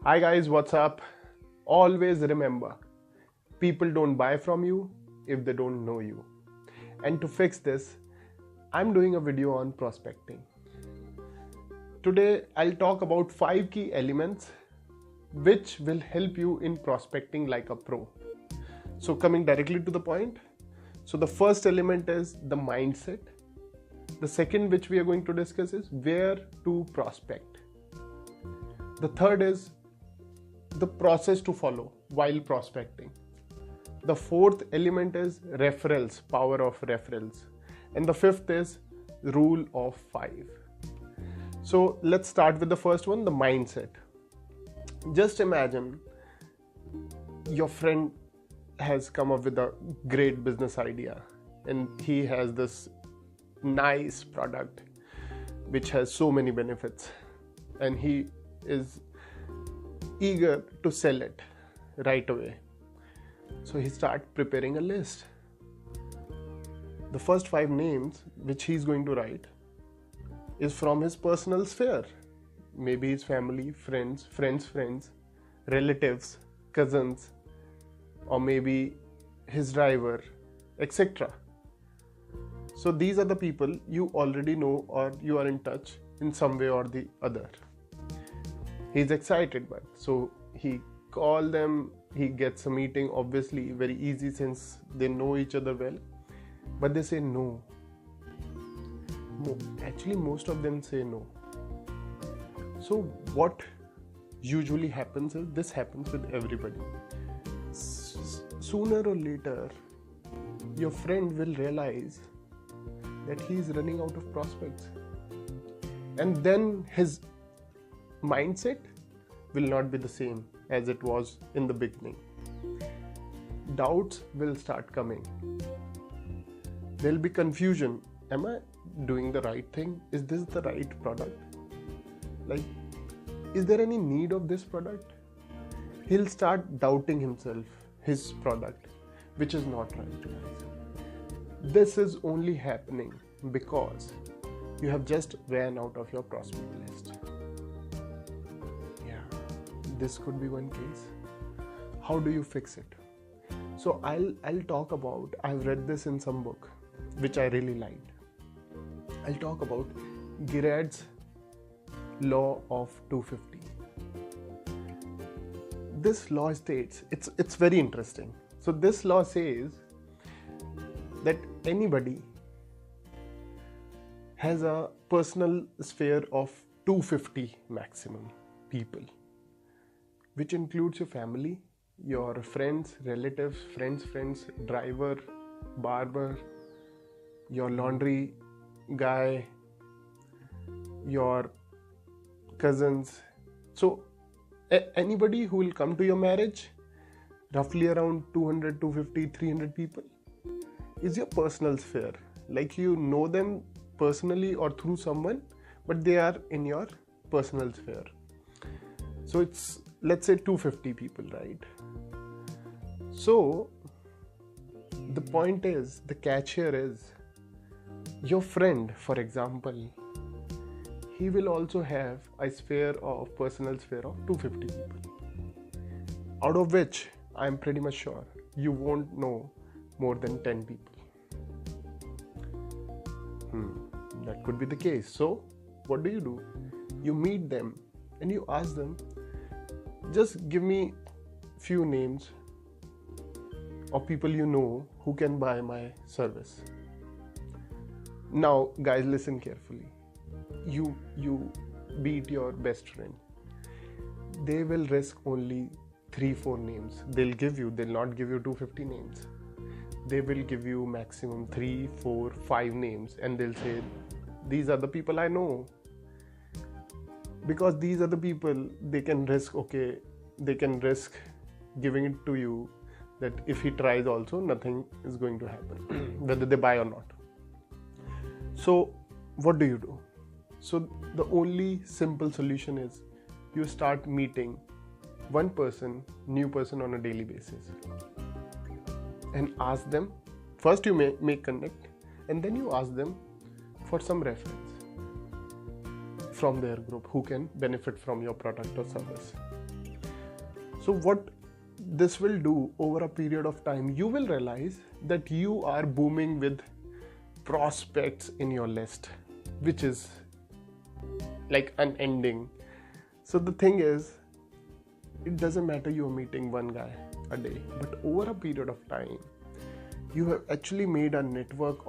Hi guys, what's up? Always remember, people don't buy from you if they don't know you. And to fix this, I'm doing a video on prospecting. Today, I'll talk about 5 key elements which will help you in prospecting like a pro. So coming directly to the point, so the first element is the mindset. The second which we are going to discuss is where to prospect. The third is the process to follow while prospecting. The fourth element is referrals, power of referrals. And the fifth is rule of 5. So let's start with the first one, the mindset. Just imagine your friend has come up with a great business idea and he has this nice product which has so many benefits and he is eager to sell it right away. So he starts preparing a list. The first 5 names which he's going to write is from his personal sphere. Maybe his family, friends, relatives, cousins, or maybe his driver, etc. So these are the people you already know or you are in touch in some way or the other. He's excited, but so he calls them, he gets a meeting, obviously very easy since they know each other well, but they say no. Actually, most of them say no. So what usually happens is, this happens with everybody. Sooner or later, your friend will realize that he is running out of prospects. And then his mindset will not be the same as it was in the beginning. Doubts will start coming. There will be confusion. Am I doing the right thing? Is this the right product? Like, is there any need of this product? He'll start doubting himself, his product, which is not right, guys. This is only happening because you have just ran out of your prospect list. Yeah, this could be one case. How do you fix it? So I'll talk about, I've read this in some book which I really liked. I'll talk about Girad's law of 250. This law states, it's very interesting. So this law says that anybody has a personal sphere of 250 maximum people, which includes your family, your friends, relatives, friends, driver, barber, your laundry guy, your cousins. So anybody who will come to your marriage, roughly around 200, 250, 300 people, is your personal sphere. Like, you know them personally or through someone, but they are in your personal sphere. So it's, let's say, 250 people, right? So the point is, the catch here is, your friend, for example, he will also have a personal sphere of 250 people, out of which I am pretty much sure you won't know more than 10 people. That could be the case. So what do? You meet them and you ask them, just give me few names of people you know who can buy my service. Now guys, listen carefully. You beat your best friend. They will risk only 3-4 names. They'll not give you 250 names. They will give you maximum 3, 4, 5 names, and they'll say, these are the people I know. Because these are the people they can risk giving it to you, that if he tries also, nothing is going to happen, whether they buy or not. So what do? So the only simple solution is, you start meeting one new person on a daily basis, and ask them. First you make connect, and then you ask them for some reference from their group who can benefit from your product or service. So what this will do over a period of time, you will realize that you are booming with prospects in your list, which is like unending. So the thing is, it doesn't matter you're meeting one guy a day, but over a period of time, you have actually made a network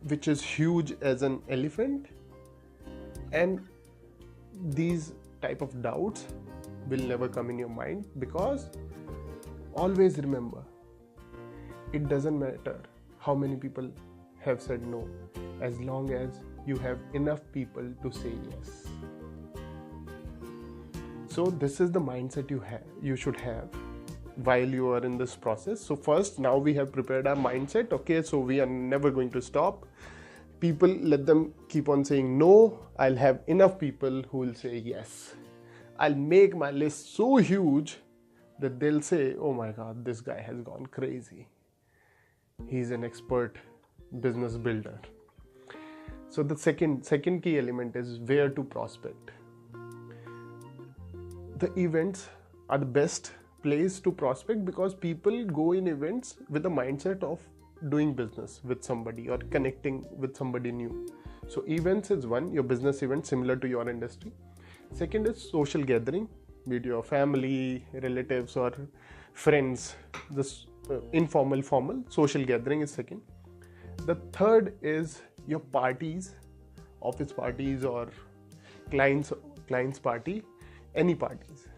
which is huge as an elephant, and these type of doubts will never come in your mind, because always remember, it doesn't matter how many people have said no, as long as you have enough people to say yes. So this is the mindset you should have while you are in this process. So first, now we have prepared our mindset. Okay, so we are never going to stop. People, let them keep on saying no. I'll have enough people who will say yes. I'll make my list so huge that they'll say, oh my God, this guy has gone crazy. He's an expert business builder. So the second key element is where to prospect. The events are the best place to prospect, because people go in events with a mindset of doing business with somebody or connecting with somebody new. So events is one, your business event similar to your industry. Second is social gathering, be it your family, relatives or friends. This informal, formal, social gathering is second. The third is your parties, office parties or clients party, any parties.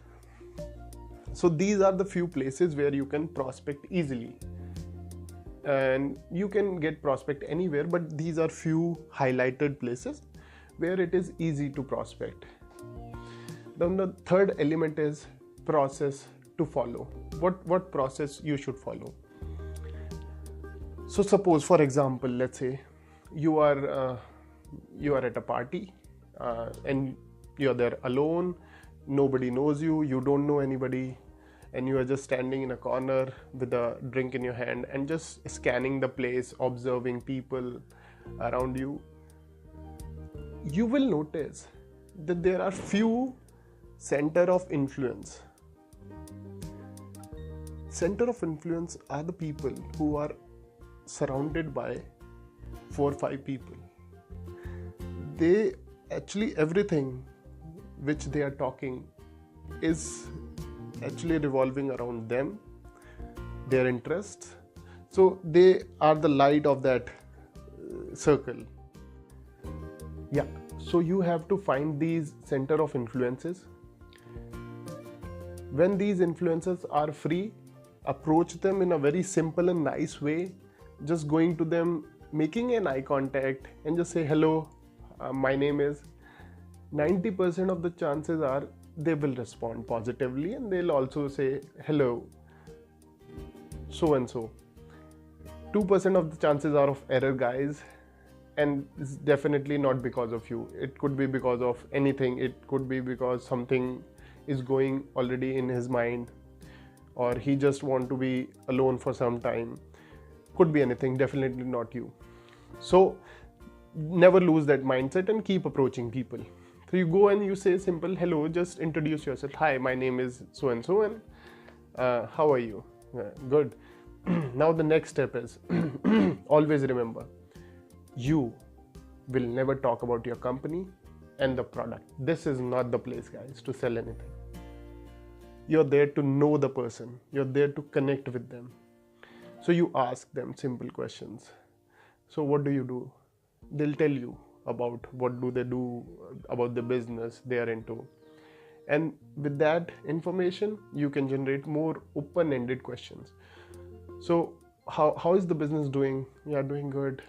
So these are the few places where you can prospect easily, and you can get prospect anywhere, but these are few highlighted places where it is easy to prospect. Then the third element is process to follow. What process you should follow? So suppose, for example, let's say you are at a party and you're there alone. Nobody knows you, you don't know anybody, and you are just standing in a corner with a drink in your hand and just scanning the place, observing people around you. You will notice that there are few center of influence. Center of influence are the people who are surrounded by 4 or 5 people. They actually, everything which they are talking is actually revolving around them, their interests. So they are the light of that circle. Yeah, so you have to find these center of influences. When these influences are free, approach them in a very simple and nice way. Just going to them, making an eye contact and just say, hello, my name is. 90% of the chances are they will respond positively, and they'll also say, hello, so and so. 2% of the chances are of error, guys, and it's definitely not because of you. It could be because of anything. It could be because something is going already in his mind, or he just want to be alone for some time. Could be anything, definitely not you. So never lose that mindset and keep approaching people. So you go and you say simple, hello, just introduce yourself. Hi, my name is so and so, and how are you? Good. Now the next step is always remember, you will never talk about your company and the product. This is not the place, guys, to sell anything. You're there to know the person. You're there to connect with them. So you ask them simple questions. So what do you do? They'll tell you about what do they do, about the business they are into. And with that information, you can generate more open-ended questions. So how is the business doing? Yeah, doing good.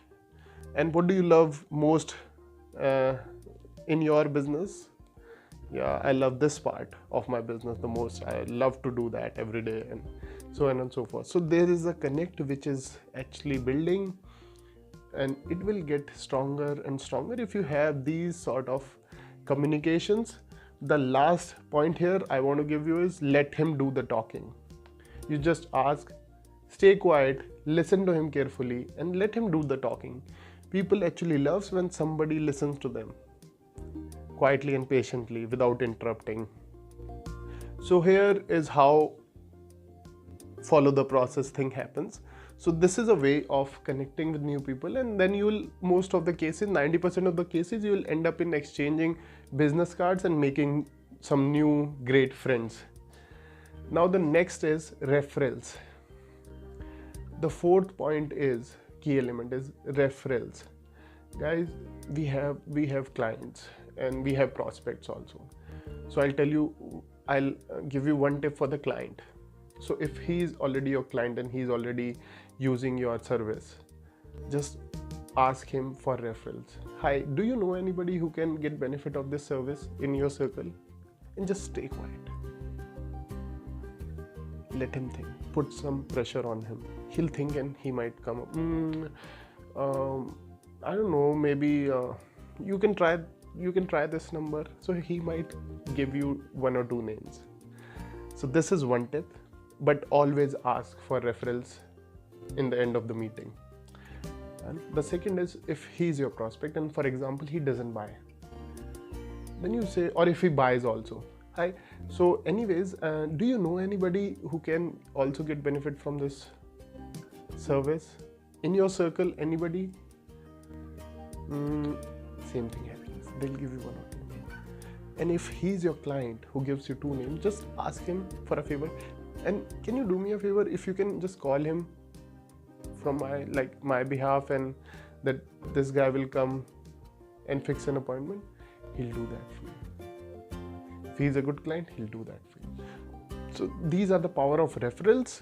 And what do you love most in your business? Yeah, I love this part of my business the most. I love to do that every day, and so on and so forth. So there is a connect which is actually building, and it will get stronger and stronger if you have these sort of communications. The last point here I want to give you is let him do the talking. You just ask, stay quiet, listen to him carefully, and let him do the talking. People actually loves when somebody listens to them quietly and patiently without interrupting. So here is how follow the process thing happens. So this is a way of connecting with new people, and then you will, most of the cases, 90% of the cases, you will end up in exchanging business cards and making some new great friends. Now the next is referrals. The fourth point is, key element is referrals. Guys, we have clients and we have prospects also. So I'll give you one tip for the client. So if he's already your client and he's already using your service, just ask him for referrals. Hi, do you know anybody who can get benefit of this service in your circle? And just stay quiet. Let him think. Put some pressure on him. He'll think and he might come up. I don't know. Maybe you can try this number. So he might give you 1 or 2 names. So this is one tip. But always ask for referrals in the end of the meeting. And the second is, if he's your prospect and for example he doesn't buy, then you say, or if he buys also, hi, so anyways, do you know anybody who can also get benefit from this service in your circle? Anybody? Same thing happens. They'll give you 1 or 2 names. And if he's your client who gives you 2 names, just ask him for a favor. And can you do me a favor? If you can just call him from my behalf, and that this guy will come and fix an appointment, he'll do that for you. If he's a good client, he'll do that for you. So these are the power of referrals.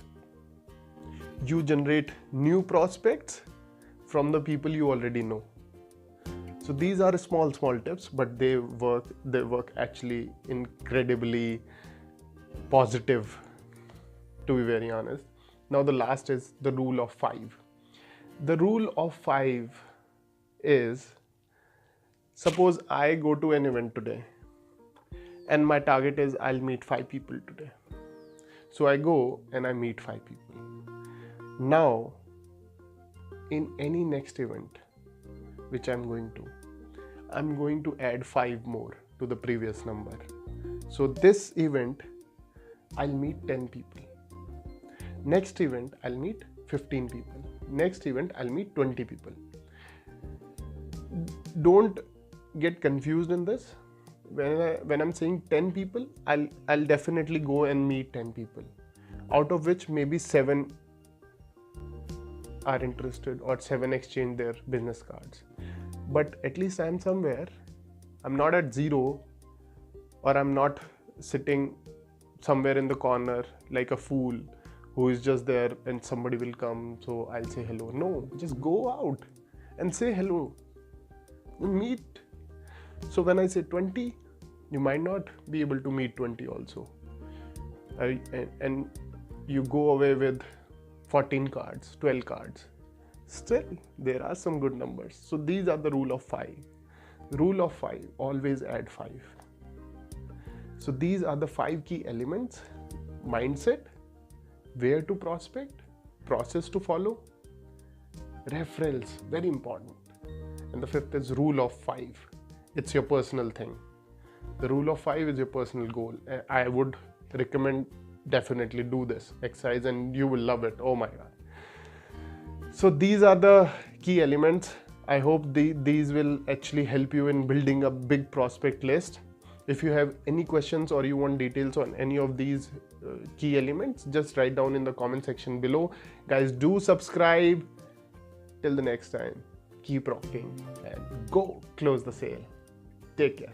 You generate new prospects from the people you already know. So these are small tips, but they work actually incredibly positive, to be very honest. Now the last is the rule of 5. The rule of 5 is, suppose I go to an event today and my target is I'll meet 5 people today. So I go and I meet 5 people. Now in any next event which I'm going to add 5 more to the previous number. So this event I'll meet 10 people. Next event I'll meet 15 people. Next event I'll meet 20 people. Don't get confused in this. When I'm saying 10 people, I'll definitely go and meet 10 people, out of which maybe 7 are interested or 7 exchange their business cards. But at least I'm somewhere. I'm not at 0, or I'm not sitting somewhere in the corner like a fool who is just there and somebody will come, so I'll say hello. No, just go out and say hello. Meet. So when I say 20, you might not be able to meet 20 also. And you go away with 14 cards, 12 cards. Still, there are some good numbers. So these are the rule of 5. Rule of 5, always add 5. So these are the 5 key elements: mindset, where to prospect, process to follow, referrals, very important. And the 5th is rule of 5. It's your personal thing. The rule of 5 is your personal goal. I would recommend definitely do this exercise and you will love it. Oh my God. So these are the key elements. I hope these will actually help you in building a big prospect list. If you have any questions or you want details on any of these key elements, just write down in the comment section below. Guys, do subscribe. Till the next time, keep rocking and go close the sale. Take care.